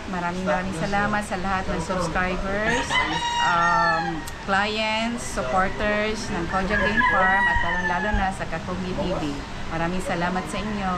lahat. Maraming salamat sa lahat ng subscribers, clients, supporters ng Koja Game Farm at lalo na sa Kakugi TV. Maraming salamat sa inyo.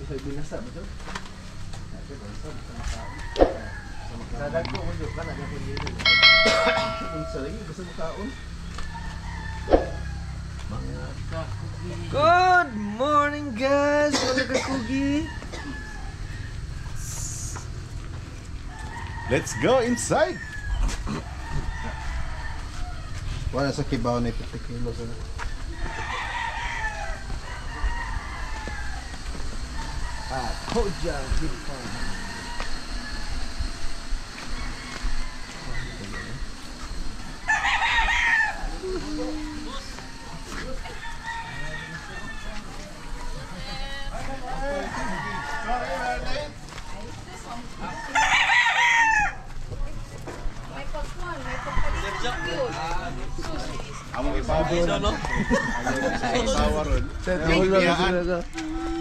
Bisa binasa betul. Sadar ko unjuk kan ada pun gitu. Unsa lagi bisa taon. Good morning guys, mga Kakugi. Let's go inside. Wala sa kibaw na 50 kilos na. Koja Game Farm. Among ipaboy no. Power ron.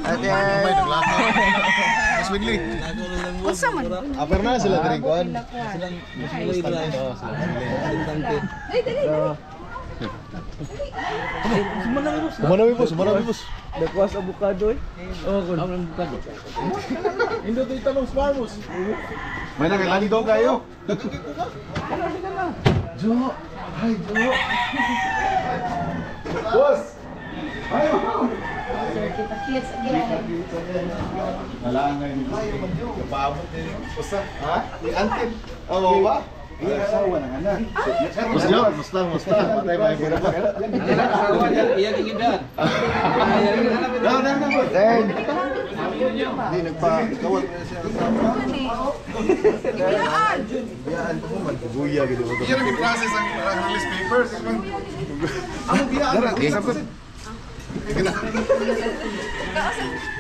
Ate may naglakaw. Mas Winley. Unsa man? Aper na sila diri kuan. Silang musulay lang. Sumanami bus. Dakwas avocado eh. Oh, kun. Avocado. Indo to itanong sparmus. May naglalani daw kayo. Jo. Hi, Jo. Boss. Ayo. Nalangan ni kapaabot ni usa. Ha? Ni Antin. Oo ba? Iya asawa nang ana. Musta. Matay ba yung pa? Asawa niya, iya gigidad. No. Hindi nagpa-kawal ko siya. Biyaan ko man. Guya gitu. Iya lagi process ang release papers. Amo biyaan.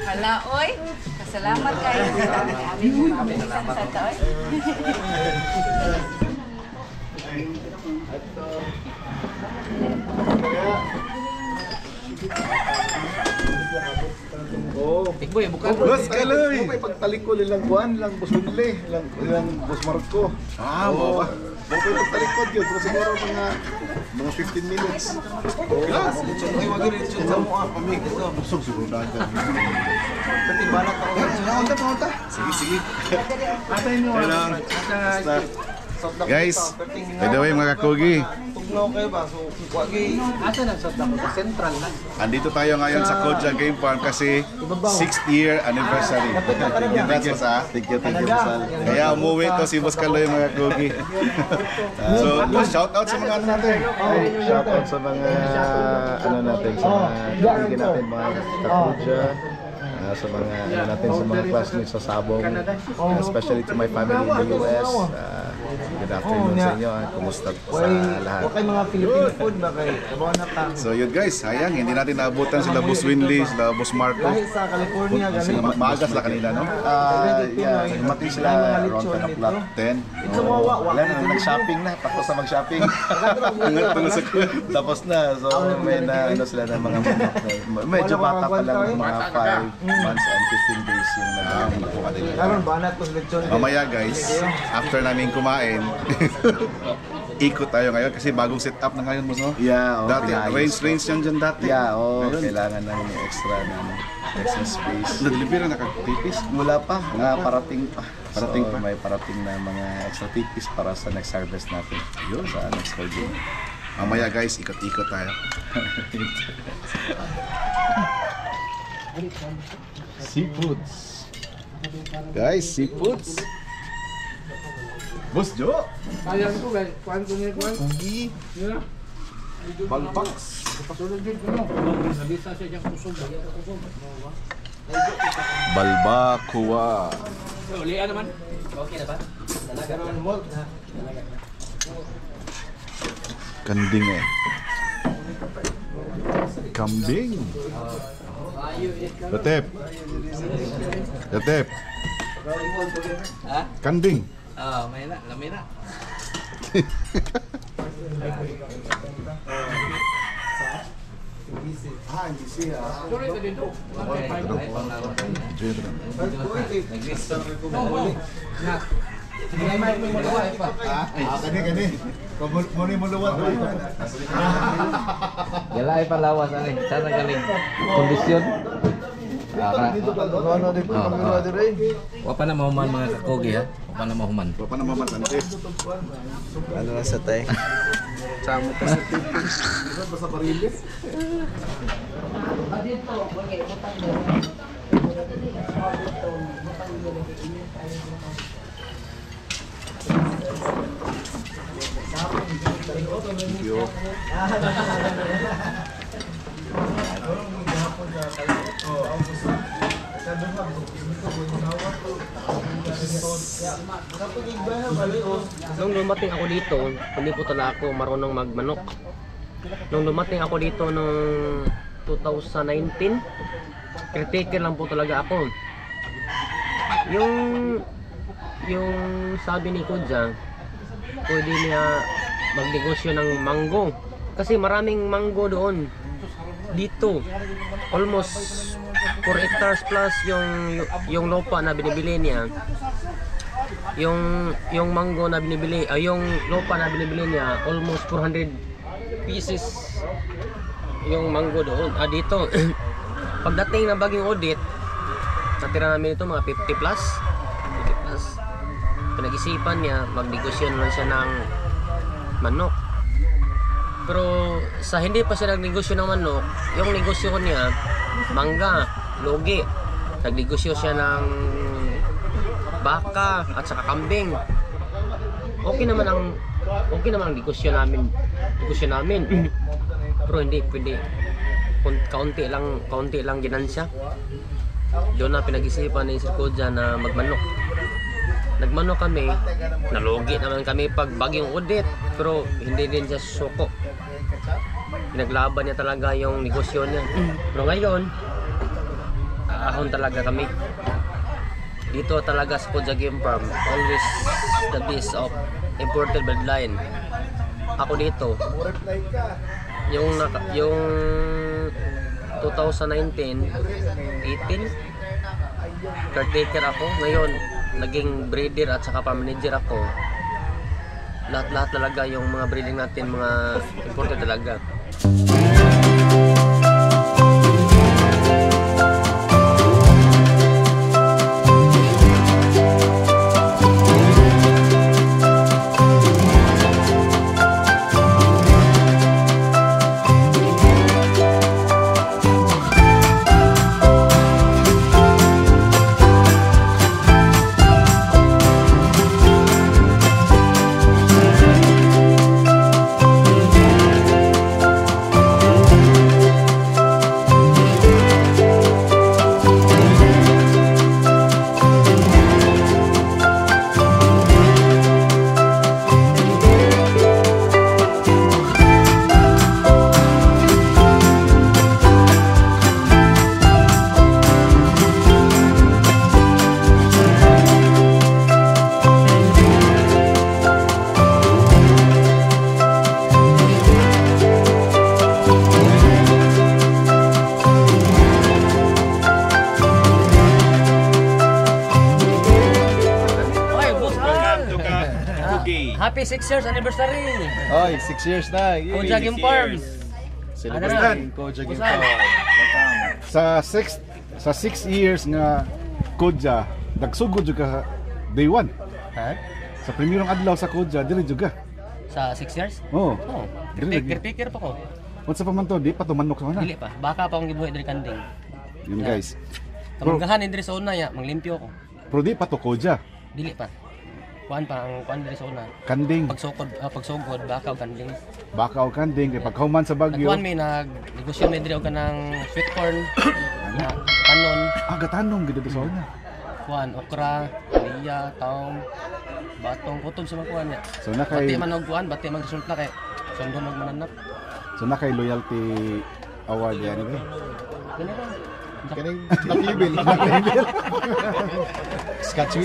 Hala, oy. Kasalamat kayo. Salamat sa toy. Oh, Tikboy, bukan. Bos kaloy. May pagtalikod ilang kuan, ilang Boss Winley, ilang Boss Marco. Mo ba? Mo koy pagtalikod yun, pero siguro mga 15 minutes. Yes. Ay wag rin sa mo pamig ito. Busog siguro na ito. Pati balat ako. Paunta. Sige. Atay mo. Guys, by the way mga Kakugi, Tugnaw kayo ba? So, wagi. Asa na sa central na? andito tayo ngayon sa Koja Game Farm kasi 6th year anniversary. Congrats po sa. Thank you Sal. Kaya umuwi to si Boss Kaloy mga Kakugi. So, shout out sa mga ano natin. Shout out sa mga ano natin, sa mga kaibigan natin, mga Kakuja. Sa mga ano natin, sa mga classmates sa Sabong, especially to my family in the US. Good afternoon sa inyo. Kumusta sa lahat? Okay mga Filipino food ba kayo? So yun guys, sayang hindi natin naabutan sila Boss Winley, sila Boss Marco. Dahil sa California Sila maaga sila kanina, no? Yeah, dumating sila around 10 o'clock, 10. Wala na, nag-shopping na, tapos na mag-shopping. Tapos na, so may na ano sila ng mga medyo bata pa lang, mga 5 months and 15 days yung nag-nakuha nila. Karon banat to lechon. Mamaya guys, after namin kumain, pagkain. Ikot tayo ngayon kasi bagong setup na ngayon mo, no? Yeah, Dati, pinayos ko. range yan dyan dati. Yeah, Ngayon, kailangan ng extra space. naglibir na nakatipis. Wala pa, parating pa. Parating pa? May parating na mga extra tipis para sa next harvest natin. Yun, sa next harvest. Mamaya guys, ikot-ikot tayo. Seafoods. Guys, seafoods. Boss Jo! Ayan ko, guys. Kuhan ko niya, kuhan. Ugi! Yeah. Balbaks! Pasulod yun ko, no? Nabisa siya diyang kusog. Balbacoa! Ulian naman. Okay na ba? Kanding eh. Kambing! Gatep! Gatep! Ha? Kanding! Ah, may na. Lamay na. Sorry, ito dito. Kani. Muni mo luwat. Gala ay palawas ani. Sana galing kondisyon. Wa pa na mahuman mga kakogi ha. Wa pa na mahuman. Wa pa na mamansanti. Ano na sa tay? Samo pa sa tipis. Basta barilis. Thank you. Nung dumating ako dito, hindi po talaga ako marunong magmanok. Nung dumating ako dito nung 2019, caretaker lang po talaga ako. Yung sabi ni Kodja, pwede niya magnegosyo ng mango. Kasi maraming mango doon. Dito, almost 4 hectares plus yung lupa na binibili niya. Yung mango na binibili, yung lupa na binibili niya, almost 400 pieces yung mango doon. Dito. Pagdating ng baging audit, natira namin ito mga 50 plus. Pinag-isipan niya, magnegosyo naman siya ng manok. Pero sa hindi pa siya nagnegosyo ng manok, yung negosyo ko niya, mangga, logi. Nagnegosyo siya ng baka at saka kambing. Okay naman ang negosyo namin. Pero hindi pwede. Kaunti lang ginansya. Doon na pinag-isipan ni Sir Kodja na magmanok. Nagmanok kami, nalugi naman kami pag bagyong audit, pero hindi din siya suko. Pinaglaban niya talaga yung negosyo niya. Pero ngayon, ahon talaga kami. Dito talaga sa Kodja Game Farm, always the best of imported bloodline. Ako dito, yung 2019, 18, caretaker ako. Ngayon, naging breeder at saka farm manager ako. Lahat-lahat talaga yung mga breeding natin, mga imported talaga. Happy 6 years anniversary. Oy, 6 years na. Yay. Koja Game Farm. Celebration. Koja Game Farm. Sa 6 years nga Koja, nagsugod jud ka day 1. Ha? Sa primerong adlaw sa Koja, dili jud ka. Sa 6 years? Oo. Oo. Dili. Pikir pa ko. Unsa pa man to, di pa to manok sa una. Dili pa. Baka pa akong gibuhi diri kanding. Yun guys. Kamanggahan diri sa una ya, manglimpyo ko. Pero di pa to Koja. Dili pa. Kuan pa ang kuan diri sa una. Kanding, Pagsugod baka og kanding. bakaw kanding kay paghuman sa Bagyo. Nagkuan mi negosyo mi diri og kanang sweet corn, na kanon, Gatanong gid sa una. kuan okra, liya, taong, batong kutob sa mga kuan niya. So na kay Bati man og kuan, bati man resulta kay sundon og mananap. loyalty award yan eh. Gani ra. Kaning nakibil.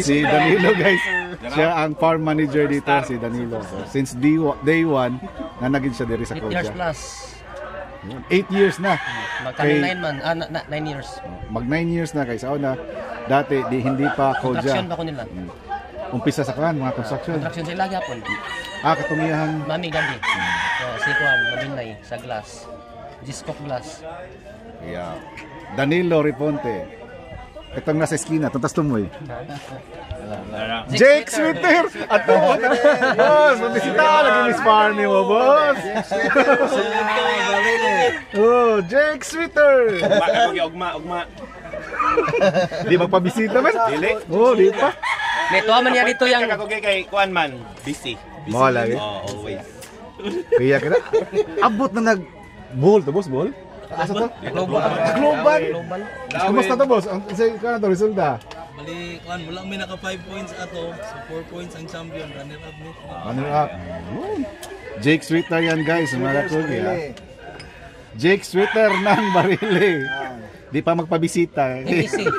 Si Danilo guys. Siya ang farm manager dito, si Danilo. So, since day 1 na naging siya diri sa 8 years Koja. plus. 8 years na. Magkano 9 man, 9 years. Mag 9 years na guys. Una, dati hindi pa Koja. Construction pa ko nila. Umpisa sa kan mga construction. Construction sila gyapon. Katungihan. Mami gabi. Si kuan, maminay sa glass. Giscock glass. Yeah. Danilo Riponte. Itong nasa eskina, tuntas tumoy. Jake Sweeter! Ato! Boss, mabisita lagi Miss Farmy mo, boss! Oh, Jake Sweeter! Ugma. Di magpabisita man? Dili. Oh, di pa. Neto man yan dito yang Kay kuan man, busy. Mo lagi. Always. Kaya ka na. Abot na nag-ball to, boss, ball? Asa to? Globan! Kumusta to, boss? Ang na to, resulta? Bali, kuan wala may naka 5 points ato. So 4 points ang champion, runner up ni. Runner up. Jake Sweeter yan guys, mga kugi ha. Jake Sweeter ng Barili. Di pa magpabisita. MEC.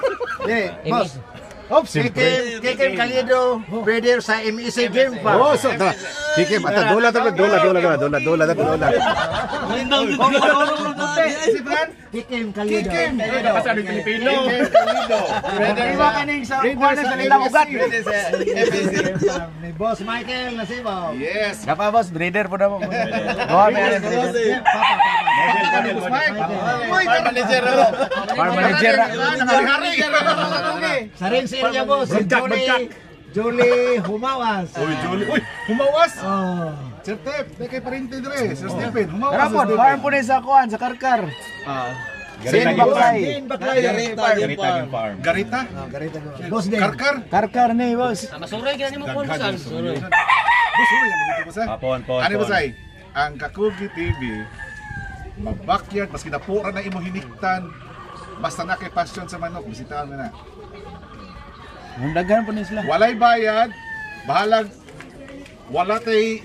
Boss, Oh, siyempre. Kikim Kalido, brother sa MEC Game Farm. Oh, so tara. Kikim, ata dola. Si Fran, Kikim Kalido. Pasado Pilipino. Brother iba kaning sa corner sa nilang ugat. Ni Boss Michael Nasibaw. Yes. Gapa boss, breeder po na mo. Oh, may Farm manager. Farm manager. Sa rin area boss, Julie Humawas. Uy, humawas. Oh. Sir Tep, kay parente dire. Sir Stephen, humawas. Rapod, farm po na sa kuan, sa Karkar. Sin Baklay. Garita Game Farm. Garita. Garita. Boss din. Karkar. Karkar ni boss. Masuroy gani mo kon saan. Boss, uy, ang dito boss. Pon. Ano boss ay? Ang Kakugi TV, mag-backyard, maski napura na imo hiniktan, basta na kay passion sa manok, bisitahan mo na. Mundagan po ni sila. Walay bayad, bahalag, wala tay,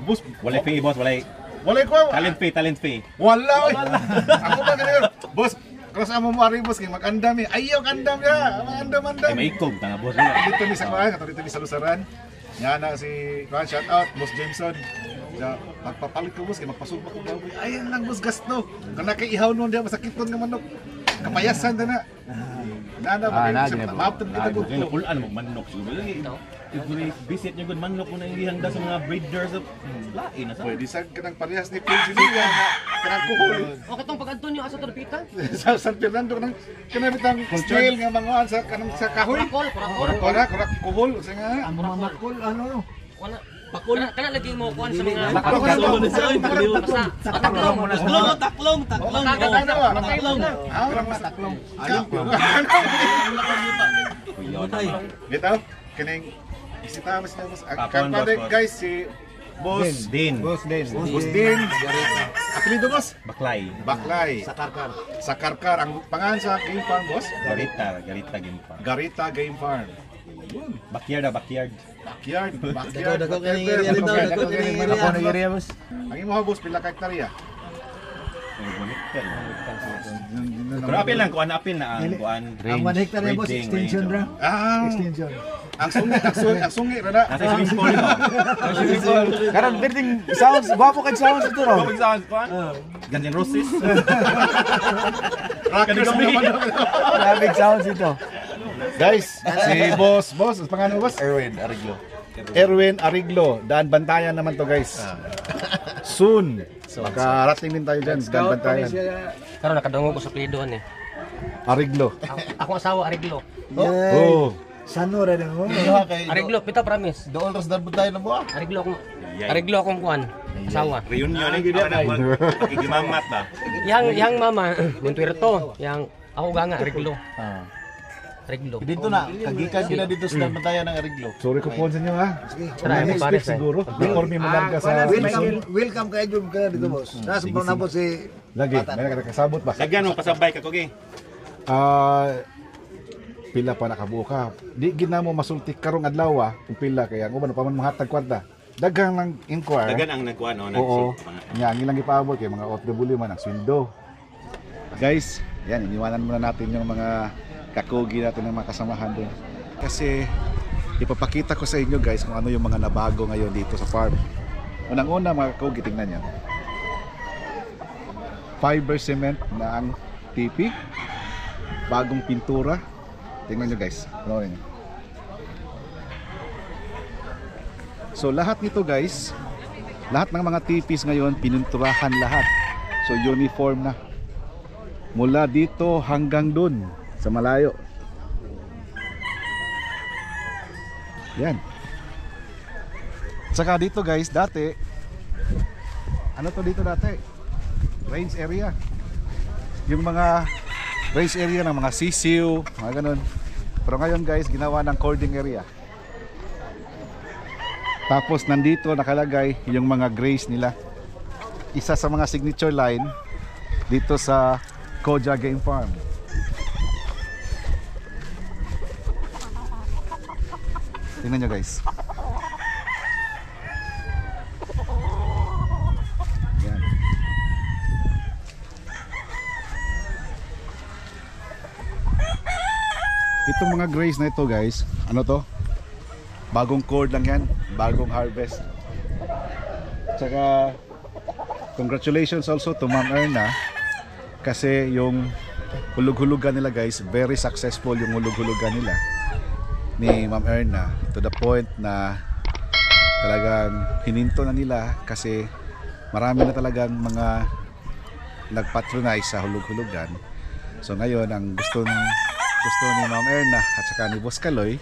bus, Walay fee, boss. Walay ko, talent fee. wala. Ako ba ganyan, boss, kalau sa mo mari boss, kay mag-andam eh, ayaw andam ya, mag-andam. May ikog, tanga boss. Dito ni sa kuhan, dito ni sa Lusaran, yan na si kuhan, shout out, boss Jameson. Ja, pagpapalit ko boss, kay magpasubak ko baboy. Ayan lang boss, gasto. Kana kay ihaw nun diya, masakiton nga manok. Kapayasan na na. Nana ba kayo? Maptod kita ko. Kulaan mo manok siguro. Visit niyo gud manok mo na ihangda sa mga breeders of lain na sa. Pwede sa kanang parehas ni Prince Julia na kanang kuhol. O katong pag-adto niyo asa torpita? Sa San Fernando kanang kanang trail nga manguan sa kanang sa kahoy. Kurak kuhol sa nga. Ang mamakul ano. Wala. Pakul kana lagi mo kuan sa mga Taklong. Bitaw, kining bisita mo sila boss. Ang guys si Boss Din. Boss Din. Apelido boss? Baklay. Sa Karkar. Ang pangalan sa game farm boss? Garita Game Farm. Garita Game Farm. Backyard. Backyard. Dako kaning area dito. Dako kaning area boss. Ang imo boss pila ka hektarya? Pero apil lang, kuan na ang kuan. Ang 1 hectare boss extension ra. Extension. Ang sungi ra na. Nasa swimming pool ito. Karon building sounds, gwapo kay sounds ito ro. Kapag saan, kuan? Guns N' Roses. Rockers naman. Big sounds ito. Guys, si boss, ang pangalan mo boss? Erwin Ariglo. Erwin Ariglo. Daan Bantayan naman to guys. Soon. Makarating din tayo dyan. Daan Bantayan. Karon nakadungog ko sa plidoan eh. Ariglo. Ako asawa Ariglo. Oh. Sano rin mo? Ariglo, pita promise. Doon ras dapat tayo na buha. Ariglo akong kuan. Asawa. Reunion pakigimamat ba? Yang mama, Montuerto. Yang ako ganga Ariglo. Ariglo. Dito na, kagikan kita dito sa Dalmatayan ng Ariglo. Sorry ko po sa inyo ha. Tara, Next pares, week siguro. Before me malarga sa... Welcome kayo dyan ka dito, boss. Nasa pa na po si... Lagi, may nakakasabot ba? Lagyan mo pasabay ka Kogi. Pila pa nakabuo ka. Di gina mo masulti karong adlaw kung pila kaya ang uban pa man mahatag kwarta. Daghang lang inquire. Dagan ang nagkuan o Oo. Nga ang ilang ipaabot kay mga OFW man ang sweldo. Guys, yan iniwanan muna natin yung mga kakugi natin ng mga kasamahan doon. Kasi ipapakita ko sa inyo guys kung ano yung mga nabago ngayon dito sa farm. Unang-una mga kakugi, tingnan niyo. Fiber cement na ang TP. Bagong pintura. Tingnan nyo guys. Panoorin nyo. So lahat nito guys, lahat ng mga TPs ngayon pininturahan lahat. So uniform na. Mula dito hanggang dun sa malayo. Yan. Saka dito guys, dati ano to dito dati? Range area. Yung mga range area ng mga sisiw, mga ganun. Pero ngayon guys, ginawa ng cording area. Tapos nandito nakalagay yung mga graze nila. Isa sa mga signature line dito sa Koja Game Farm. Tingnan nyo guys. Yan. Itong mga graze na ito guys, ano to? Bagong cord lang yan, bagong harvest. Tsaka congratulations also to Ma'am Erna kasi yung hulug-hulugan nila guys, very successful yung hulug-hulugan nila ni Ma'am Erna to the point na talagang hininto na nila kasi marami na talagang mga nagpatronize sa hulug-hulugan. So ngayon ang gusto ni Ma'am Erna at saka ni Boss Kaloy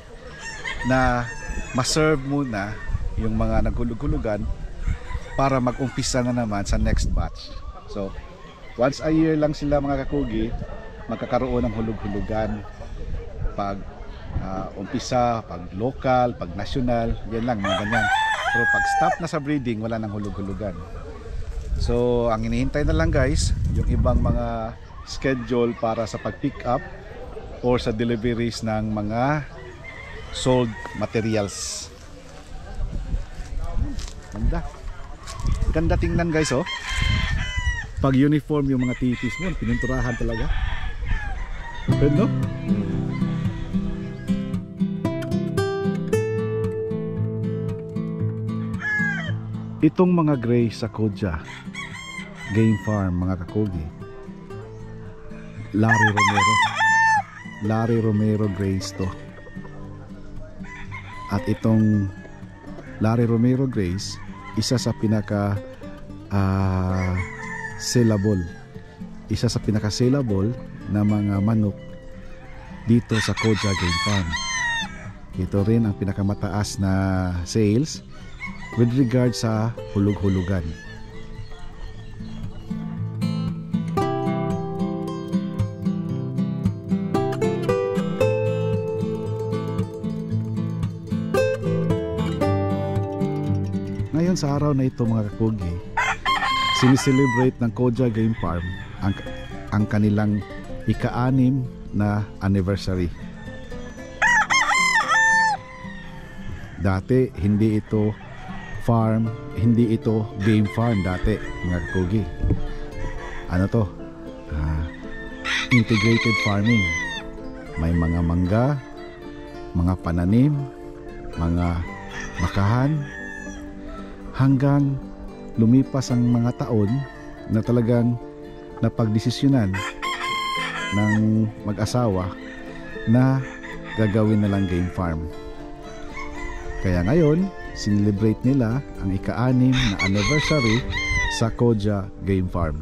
na ma-serve muna yung mga naghulug-hulugan para mag-umpisa na naman sa next batch. So once a year lang sila mga kakugi magkakaroon ng hulug-hulugan. Pag umpisa, pag local, pag national, yan lang mga ganyan. Pero pag stop na sa breeding, wala nang hulug-hulugan. So ang hinihintay na lang guys yung ibang mga schedule para sa pag-pick up or sa deliveries ng mga sold materials. Ganda. Ganda tingnan guys oh. Pag uniform yung mga titis mo, pininturahan talaga. Good no? Itong mga gray sa Koja Game Farm mga kakugi, Larry Romero Grays to. At itong Larry Romero Grays, isa sa pinaka sellable. Isa sa pinaka sellable na mga manok dito sa Koja Game Farm. Ito rin ang pinakamataas na sales with regard sa hulug-hulugan. Ngayon sa araw na ito mga kakugi, sinicelebrate ng Koja Game Farm ang kanilang ika-6 na anniversary. Dati hindi ito farm, hindi ito game farm dati mga kakugi. Ano to? Integrated farming. May mga mangga, mga pananim, mga makahan, hanggang lumipas ang mga taon na talagang napagdesisyonan ng mag-asawa na gagawin na lang game farm. Kaya ngayon, sinelebrate nila ang ika-6 na anniversary sa Koja Game Farm.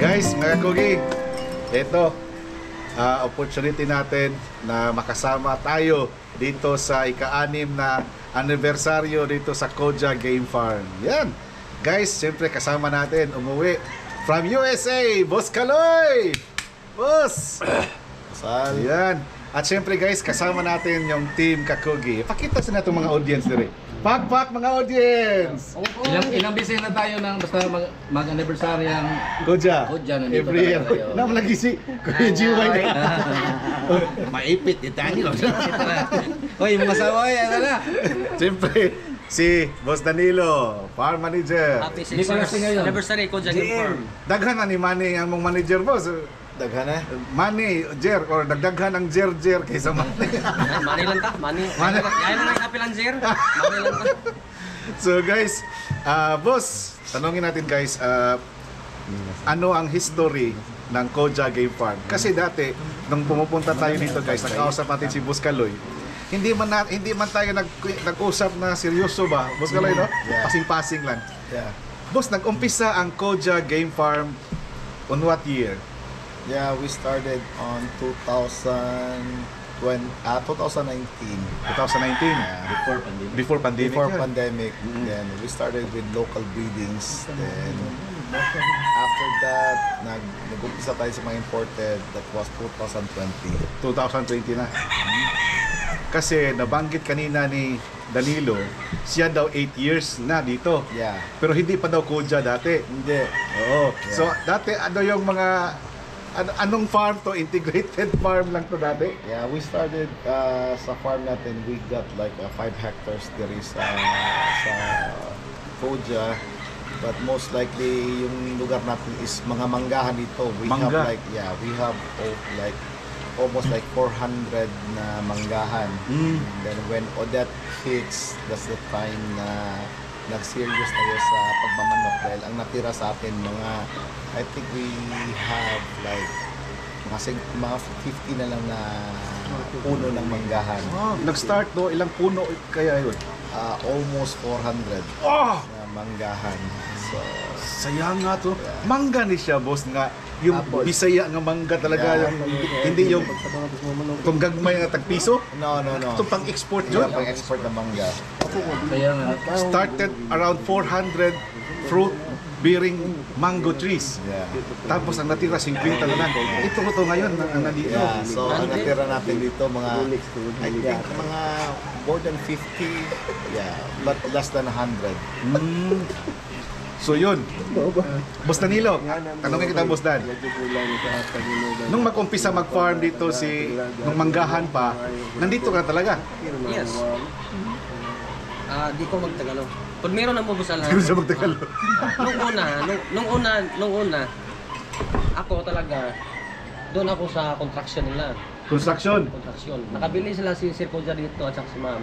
Guys, mga Kogi, ito opportunity natin na makasama tayo dito sa ika-6 na anibersaryo dito sa Koja Game Farm. Yan. Guys, siyempre kasama natin umuwi from USA, Boss Kaloy! Boss! Yan. At siyempre guys, kasama natin yung team Kakugi. Pakita sa natin mga audience dire. Pak mga audience! Ilang bisis na tayo ng basta mag-anniversary ang Koja. Koja nandito Every year. talaga tayo. Nam lagi si Kuya GY. Maipit itayo. Hoy, mga saway, ano na? Siyempre, si Boss Danilo, farm manager. Happy Hindi 6 pa kasi ngayon. anniversary ko Game Farm. Daghan na ni Manny ang mong manager, boss. Daghan na. Manny, Jer, or dagdaghan ang Jer kaysa Manny. Money lang ta, money. Money. Yahay mo na yung happy lang, sir. Money lang ta. So guys, boss, tanongin natin guys, ano ang history ng Koja Game Farm? Kasi dati, nung pumupunta tayo dito guys, nakausap natin si Boss Kaloy. Hindi man tayo nag-usap na seryoso ba? Boss Kaloy, no? Yeah. Pasing-pasing lang. Yeah. Boss, nag-umpisa ang Koja Game Farm on what year? Yeah, we started on 2019. 2019. Before pandemic. Before yan. pandemic, then we started with local breedings. Then after that, nag-umpisa tayo sa mga imported. That was 2020. 2020 na. Kasi nabanggit kanina ni Danilo, siya daw 8 years na dito. Yeah. Pero hindi pa daw Koja dati. Hindi. Oo. Yeah. So dati ano yung mga anong farm to? Integrated farm lang to dati? Yeah, we started sa farm natin. We got like 5 hectares there is sa Koja. But most likely yung lugar natin is mga manggahan dito. We Mangga. have like almost like 400 na manggahan. Mm. Then when Odette hits, that's the time na nag-serious tayo sa pagmamanok dahil ang natira sa atin mga, I think we have like mga 50 na lang na puno ng manggahan. Nag-start no, ilang puno kaya yun? Almost 400 Oh! na manggahan. So, Sayang nga to. Mangga ni siya, boss, nga. Yung Apple. Bisaya nga mangga talaga. Yeah. Hindi yung itong gagmay nga tagpiso. no. Itong pang-export Hindi yun. pang export ng mangga. Kaya nga. Started around 400 fruit bearing mango trees. Yeah. Tapos ang natira 50 na lang. Ito to ngayon ang nandito. Yeah, so ang natira natin dito mga I think mga more than 50, yeah, but less than 100. Mm. So yun. Boss Danilo, tanongin kita, Boss Dan. Nung mag-umpisa mag-farm dito nung manggahan pa, nandito ka na talaga. Yes. Di ko magtagalog. Pag meron ang bubusalan, Ano sa magtagalog? nung una, ako talaga, doon ako sa construction nila. Construction. Nakabili sila si Sir Koja dito at saka si Ma'am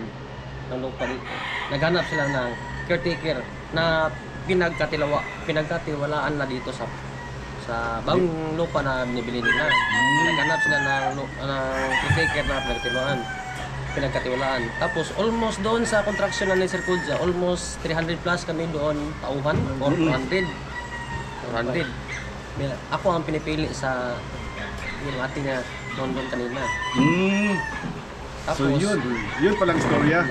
ng lupa dito. Naghanap sila ng caretaker na pinagkatiwalaan na dito sa bagong lupa na binibili nila. Naghanap sila ng caretaker na pinagkatiwalaan. Tapos almost doon sa construction na ni Sir Koja, almost 300 plus kami doon tauhan or 400. Ako ang pinipili sa yung ating doon kanina. Mm. So Tapos, yun palang istorya.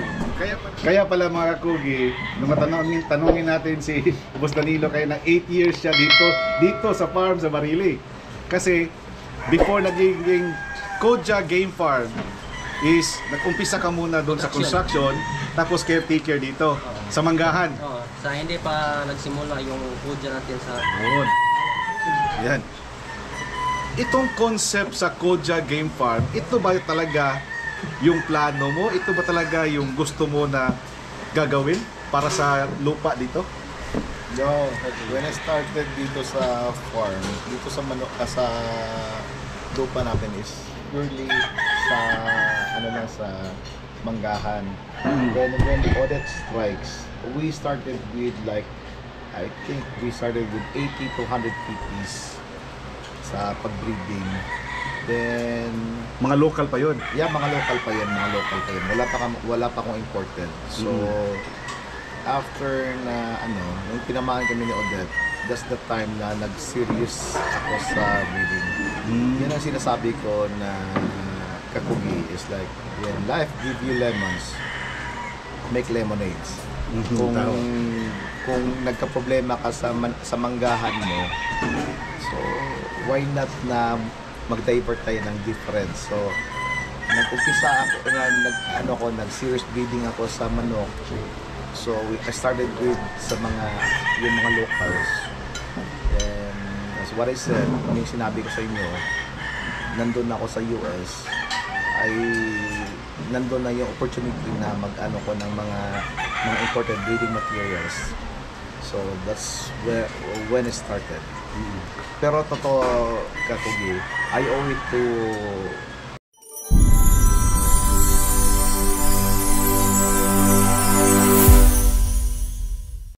Kaya pala mga kakugi, nung tanongin natin si Boss Danilo, kaya na 8 years siya dito sa farm sa Barili. Kasi before naging Koja Game Farm is nag-umpisa ka muna doon sa construction, tapos caretaker dito sa manggahan. sa hindi pa nagsimula yung Koja natin sa Yun. Yan. Itong concept sa Koja Game Farm, ito ba talaga yung plano mo? Ito ba talaga yung gusto mo na gagawin para sa lupa dito? No, when I started dito sa farm, dito sa sa lupa natin is purely sa sa manggahan. Then when the audit strikes, we started with like I think we started with 80 to 100 PPs sa pag-breeding. Then Mga local pa yun. yeah, mga local pa yan. Wala pa akong imported. So after na nung tinamaan kami ni Odette, that's the time na nag-serious ako sa breeding. Yan ang sinasabi ko na kakugi is like, when life give you lemons, make lemonades. Kung nagka-problema ka sa manggahan mo, so why not na mag-divert tayo ng difference. So nag-umpisa ako nag-serious breeding ako sa manok. So I started with yung mga locals. And as what I said, yung sinabi ko sa inyo, nandun ako sa US, nandun na yung opportunity na ko ng mga imported breeding materials. So that's when it started. Pero totoo, kakugi, I owe it to